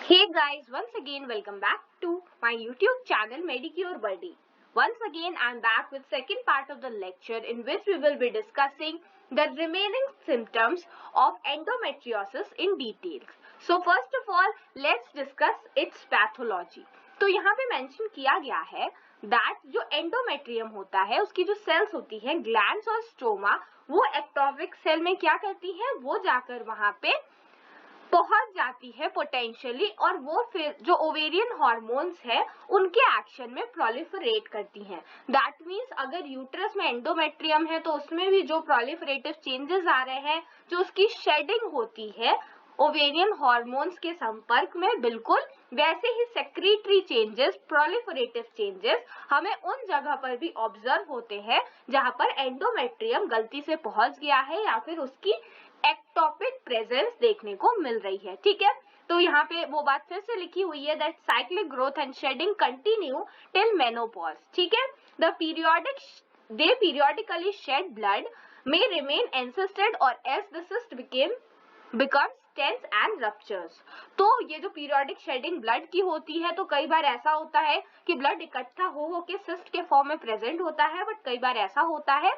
Hey guys, once again welcome back to my YouTube channel Medicure Buddy. Once again I'm back with second part of the lecture in which we will be discussing the remaining symptoms of endometriosis in details. So first of all, let's discuss its pathology. तो यहाँ पे mention किया गया है that जो endometrium होता है उसकी जो सेल्स होती है ग्लैंड्स और स्ट्रोमा वो एक्टोपिक सेल में क्या करती है, वो जाकर वहां पे पहुंच जाती है पोटेंशियली और वो फिर जो ओवेरियन हार्मोन्स है उनके एक्शन में प्रोलिफरेट करती हैं. दैट मीन्स अगर यूट्रस में एंडोमेट्रियम है तो उसमें भी जो प्रोलिफरेटिव चेंजेस आ रहे हैं, जो उसकी शेडिंग होती है ओवेरियन हार्मोन्स के संपर्क में, बिल्कुल वैसे ही सेक्रेटरी चेंजेस, प्रोलिफरेटिव चेंजेस हमें उन जगह पर भी ऑब्जर्व होते हैं जहां पर एंडोमेट्रियम गलती से पहुंच गया है या फिर उसकी एक्टोपिक प्रेजेंस देखने को मिल रही है. ठीक है, तो यहाँ पे वो बात फिर से लिखी हुई है that cyclic growth and shedding continue till menopause. ठीक है, they periodically shed blood may remain encysted or as the cyst becomes tense and ruptures. तो ये जो पीरियोडिक शेडिंग ब्लड की होती है तो कई बार ऐसा होता है कि ब्लड इकट्ठा हो के सिस्ट के फॉर्म में प्रेजेंट होता है, बट कई बार ऐसा होता है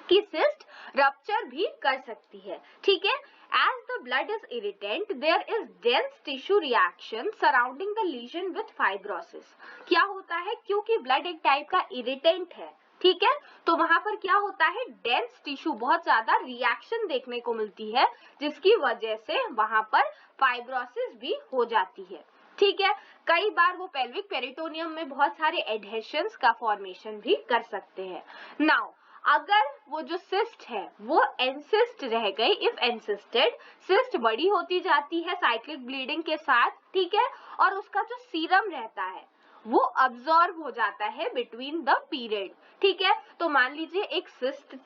कि सिस्ट रप्चर भी कर सकती है. ठीक है, as the blood is irritant there is dense tissue reaction surrounding the lesion with fibrosis. क्या होता है, क्योंकि ब्लड एक टाइप का इरिटेंट है, ठीक है, तो वहां पर क्या होता है, डेंस टिश्यू, बहुत ज्यादा रिएक्शन देखने को मिलती है जिसकी वजह से वहां पर फाइब्रोसिस भी हो जाती है. ठीक है, कई बार वो पेल्विक पेरिटोनियम में बहुत सारे एडहेशंस का फॉर्मेशन भी कर सकते हैं. नाउ अगर वो जो सिस्ट है वो एनसिस्ट रह गई, इफ एनसिस्टेड, सिस्ट बड़ी होती जाती है साइक्लिक ब्लीडिंग के साथ, ठीक है, और उसका जो सीरम रहता है वो अब्सॉर्ब हो जाता है बिटवीन द पीरियड. ठीक है, तो मान लीजिए एक सिस्ट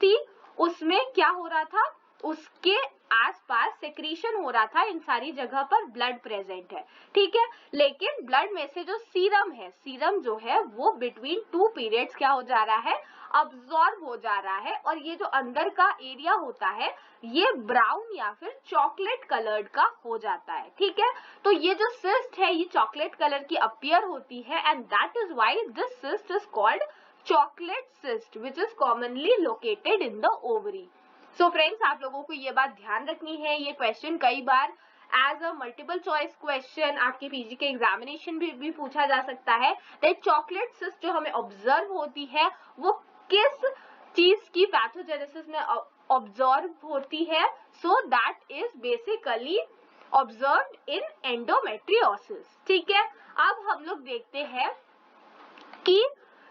थी, उसमें क्या हो रहा था, उसके आसपास सेक्रीशन हो रहा था, इन सारी जगह पर ब्लड प्रेजेंट है. ठीक है, लेकिन ब्लड में से जो सीरम है, सीरम जो है वो बिटवीन टू पीरियड्स क्या हो जा रहा है, अब्सॉर्ब हो जा रहा है, और ये जो अंदर का एरिया होता है ये ब्राउन या फिर चॉकलेट कलर्ड का हो जाता है. ठीक है, तो ये जो सिस्ट है ये चॉकलेट कलर की अपीयर होती है and that is why this cyst is called chocolate cyst which is commonly located in the ovary. So friends, आप लोगों को ये बात ध्यान रखनी है, ये क्वेश्चन कई बार as a multiple choice question आपके पीजी के एग्जामिनेशन भी पूछा जा सकता है दैट चॉकलेट सिस्ट जो हमें ऑब्जर्व होती है वो किस चीज की पैथोजेनेसिस में ऑब्जर्व होती है. So that is basically observed in endometriosis. ठीक है, अब हम लोग देखते हैं कि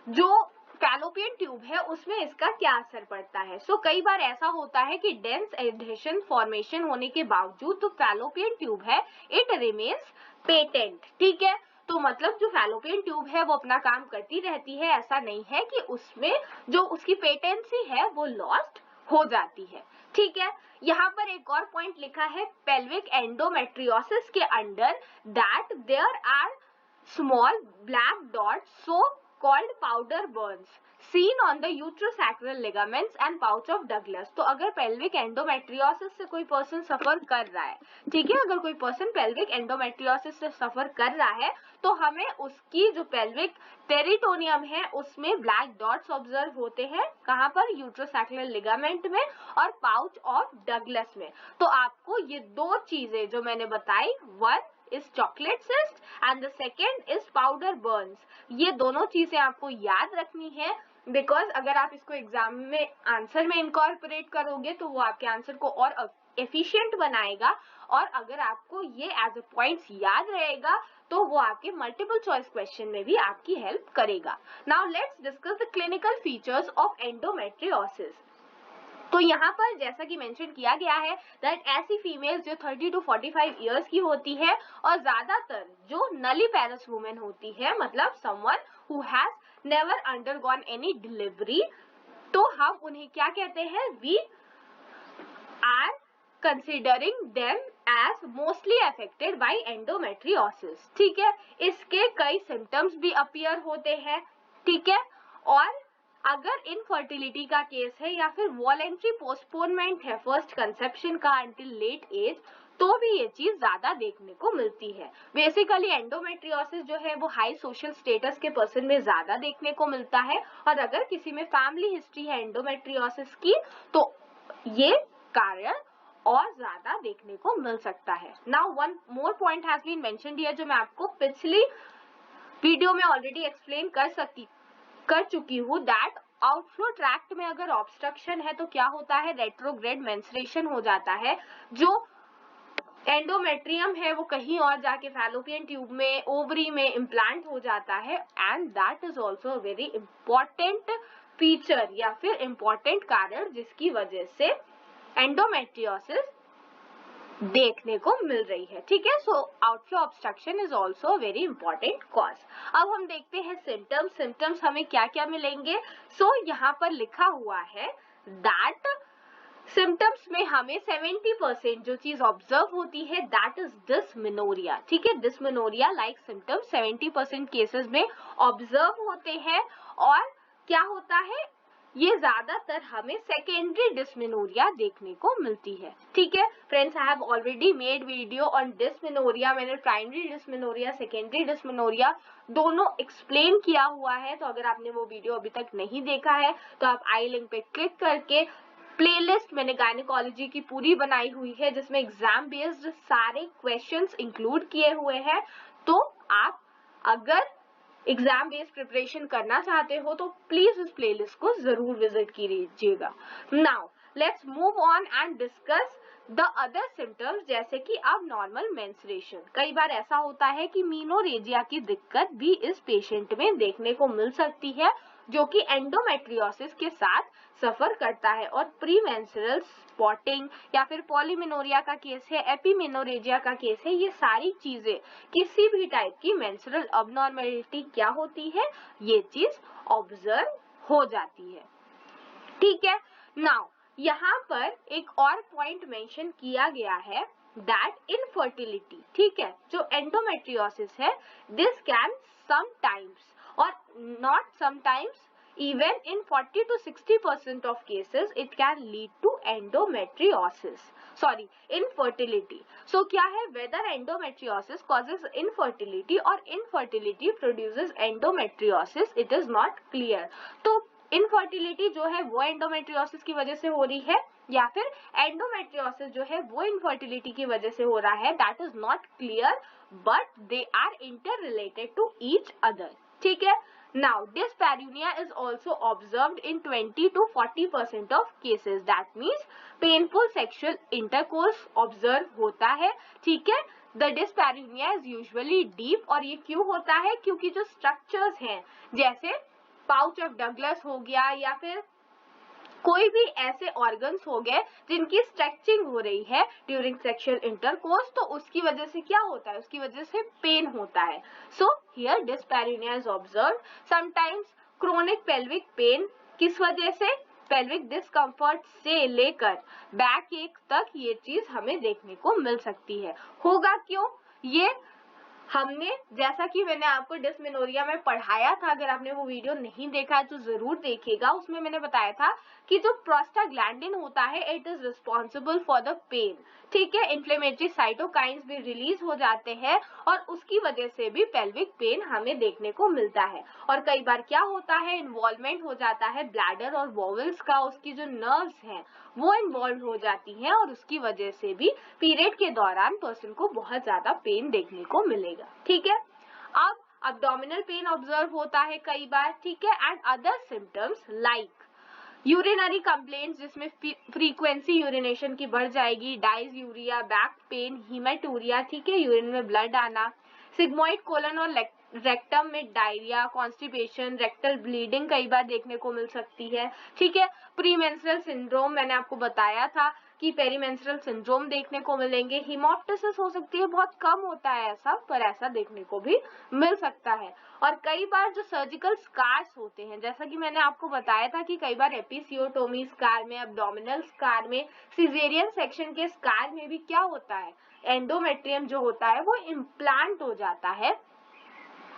जो फैलोपियन ट्यूब है उसमें इसका क्या असर पड़ता है. सो कई बार ऐसा होता है कि डेंस एडहेशन फॉर्मेशन होने के बावजूद तो फैलोपियन ट्यूब है इट रिमेन्स पेटेंट. ठीक है, तो मतलब जो फैलोपियन ट्यूब है वो अपना काम करती रहती है, ऐसा नहीं है कि उसमें जो उसकी पेटेंसी है वो लॉस्ट हो जाती है. ठीक है, यहाँ पर एक और पॉइंट लिखा है पेल्विक एंडोमेट्रियोसिस के under that there are small black dots so called powder burns seen on the uterosacral ligaments and pouch of Douglas. तो अगर pelvic endometriosis से कोई पर्सन सफर कर रहा है, ठीक है, अगर कोई पर्सन pelvic endometriosis से सफर कर रहा है तो हमें उसकी जो pelvic पेरिटोनियम है उसमें ब्लैक डॉट्स ऑब्जर्व होते हैं. कहाँ पर, यूट्रोसैक्युलर लिगामेंट में और पाउच ऑफ डगलस में. तो आपको ये दो चीजें जो मैंने बताई, one is chocolate cyst and the second is powder burns, ये दोनों चीजें आपको याद रखनी है बिकॉज अगर आप इसको एग्जाम में आंसर में इनकॉर्पोरेट करोगे तो वो आपके आंसर को और एफिशिएंट बनाएगा, और अगर आपको ये एज अ पॉइंट्स याद रहेगा तो वो आपके मल्टीपल चॉइस क्वेश्चन में भी आपकी हेल्प करेगा. Now let's discuss the clinical features of endometriosis. तो यहाँ पर जैसा कि मेंशन किया गया है दैट ऐसी फीमेल्स जो 30 to 45 इयर्स की होती है और ज्यादातर जो नलीपेरस वुमेन होती है, मतलब someone who has never undergone any delivery, तो हम उन्हें क्या कहते हैं, we are considering them as mostly affected by endometriosis. ठीक है, इसके कई सिम्टम्स भी अपीयर होते हैं. ठीक है, और अगर इनफर्टिलिटी का केस है या फिर वॉलेंट्री पोस्टपोनमेंट है फर्स्ट कंसेप्शन का अंटिल लेट एज, तो भी ये चीज ज्यादा देखने को मिलती है। बेसिकली एंडोमेट्रियोसिस जो है वो हाई सोशल स्टेटस के पर्सन में ज्यादा देखने को मिलता है, और अगर किसी में फैमिली हिस्ट्री है एंडोमेट्रियोसिस की तो ये कारण और ज्यादा देखने को मिल सकता है। Now one more point has been mentioned here, जो मैं आपको पिछली वीडियो में ऑलरेडी एक्सप्लेन कर चुकी हूँ, दैट आउटफ्लो ट्रैक्ट में अगर ऑब्स्ट्रक्शन है तो क्या होता है, रेट्रोग्रेड मेंस्ट्रुएशन हो जाता है। जो एंडोमेट्रियम है वो कहीं और जाके फैलोपियन ट्यूब में, ओवरी में इम्प्लांट हो जाता है, and that is also very important feature या फिर इंपॉर्टेंट कारण जिसकी वजह से एंडोमेट्रियोसिस देखने को मिल रही है। ठीक है, so outflow obstruction is also very important cause. अब हम देखते हैं सिम्टम्स। सिम्टम्स हमें क्या क्या मिलेंगे। सो यहाँ पर लिखा हुआ है दैट सिम्टम्स में हमें 70% जो चीज ऑब्जर्व होती है दैट इज डिस्मेनोरिया। ठीक है, डिस्मेनोरिया लाइक सिम्टम्स 70% केसेस में ऑब्जर्व होते हैं, और क्या होता है, ये ज्यादातर हमें सेकेंडरी डिस्मेनोरिया देखने को मिलती है। ठीक है friends, I have already made video on dysmenorrhoea. मैंने प्राइमरी डिस्मेनोरिया, सेकेंडरी डिस्मेनोरिया दोनों एक्सप्लेन किया हुआ है, तो अगर आपने वो वीडियो अभी तक नहीं देखा है तो आप आई लिंक पे क्लिक करके प्लेलिस्ट मैंने गायनेकोलॉजी की पूरी बनाई हुई है जिसमें एग्जाम बेस्ड सारे क्वेश्चंस इंक्लूड किए हुए हैं। तो आप अगर एग्जाम बेस्ड प्रिपरेशन करना चाहते हो तो प्लीज इस प्लेलिस्ट को जरूर विजिट कीजिएगा। Now let's move on and discuss the other symptoms, जैसे कि अब नॉर्मल मेंस्ट्रुएशन। कई बार ऐसा होता है कि मीनोरेजिया की दिक्कत भी इस पेशेंट में देखने को मिल सकती है, जो कि एंडोमेट्रियोसिस के साथ सफर करता है, और प्री मेंस्ट्रुअल स्पॉटिंग या फिर पॉलीमेनोरिया का केस है, एपिमेनोरेजिया का केस है, ये सारी चीजें किसी भी टाइप की मेंस्ट्रुअल अबनॉर्मेलिटी क्या होती है, ये चीज ऑब्जर्व हो जाती है। ठीक है, नाउ यहाँ पर एक और पॉइंट मेंशन किया गया है दैट इनफर्टिलिटी। ठीक है, जो एंडोमेट्रियोसिस है दिस कैन समटाइम्स और not sometimes, even in 40 to 60% of cases it can lead to endometriosis, sorry infertility. So क्या है, whether endometriosis causes infertility or infertility produces endometriosis, it is not clear. तो infertility जो है वो endometriosis की वजह से हो रही है या फिर एंडोमेट्रियोसिस जो है वो इनफर्टिलिटी की वजह से हो रहा है, that is not clear, but they are interrelated to each other. ठीक है, now dyspareunia is also observed in 20 to 40% of cases, that means painful sexual intercourse observe होता है। ठीक है, the dyspareunia is usually deep, और ये क्यों होता है, क्योंकि जो स्ट्रक्चर्स हैं जैसे पाउच ऑफ डगलस हो गया या फिर कोई भी ऐसे ऑर्गन्स हो गए जिनकी स्ट्रेचिंग हो रही है ड्यूरिंग सेक्सुअल इंटरकोर्स, तो उसकी वजह से क्या होता है, उसकी वजह से पेन होता है। So here dyspareunia is observed. Sometimes chronic pelvic pain, किस वजह से, पेल्विक डिस्कम्फर्ट से लेकर बैक एक तक ये चीज हमें देखने को मिल सकती है। होगा क्यों, ये हमने जैसा कि मैंने आपको डिस्मेनोरिया में पढ़ाया था, अगर आपने वो वीडियो नहीं देखा है तो जरूर देखिएगा। उसमें मैंने बताया था कि जो प्रोस्टाग्लैंडिन होता है it is responsible for the pain. ठीक है, इन्फ्लेमेटरी साइटोकाइंस भी रिलीज हो जाते हैं और उसकी वजह से भी पेल्विक पेन हमें देखने को मिलता है। और कई बार क्या होता है, इन्वॉल्वमेंट हो जाता है ब्लैडर और वोवल्स का, उसकी जो नर्व्स हैं वो इन्वॉल्व हो जाती हैं और उसकी वजह से भी पीरियड के दौरान पर्सन को बहुत ज्यादा पेन देखने को मिलेगा। ठीक है, अब अब्डोमिनल पेन ऑब्जर्व होता है कई बार। ठीक है, and other symptoms like urinary complaints जिसमें फ्रीक्वेंसी यूरिनेशन की बढ़ जाएगी, डाइज़यूरिया, बैक पेन, हीमेटूरिया, ठीक है, यूरिन में ब्लड आना, सिग्मोइड कोलन और रेक्टम में डायरिया, कॉन्स्टिपेशन, रेक्टल ब्लीडिंग कई बार देखने को मिल सकती है। ठीक है, प्रीमेंस्ट्रुअल सिंड्रोम मैंने आपको बताया था कि पेरीमेंस्ट्रुअल सिंड्रोम देखने को मिलेंगे। हिमोप्टिसिस हो सकती है, बहुत कम होता है ऐसा, पर ऐसा देखने को भी मिल सकता है। और कई बार जो सर्जिकल स्कार्स होते हैं, जैसा कि मैंने आपको बताया था कि कई बार एपिसियोटोमी स्कार में, अब्डोमिनल स्कार में, सिजेरियन सेक्शन के स्कार में भी क्या होता है, एंडोमेट्रियम जो होता है वो इम्प्लांट हो जाता है,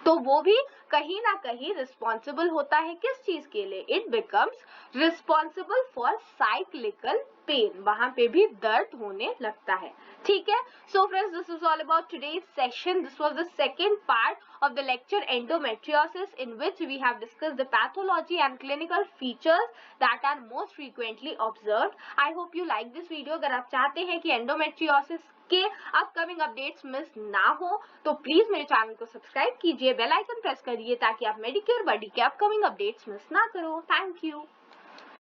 तो वो भी कहीं ना कहीं रिस्पॉन्सिबल होता है किस चीज के लिए, it becomes responsible for cyclical pain, वहां पे भी दर्द होने लगता है। ठीक है, so friends, this is all about today's session. This was the second part of the lecture endometriosis, in which we have discussed the pathology and clinical features that are most frequently observed. I hope you like this video. अगर आप चाहते हैं कि endometriosis के upcoming updates miss ना हो तो please मेरे चैनल को सब्सक्राइब कीजिए, बेल आइकन प्रेस करिए ताकि आप मेडिक्योर बॉडी के अपकमिंग अपडेट्स मिस ना करो. Thank you.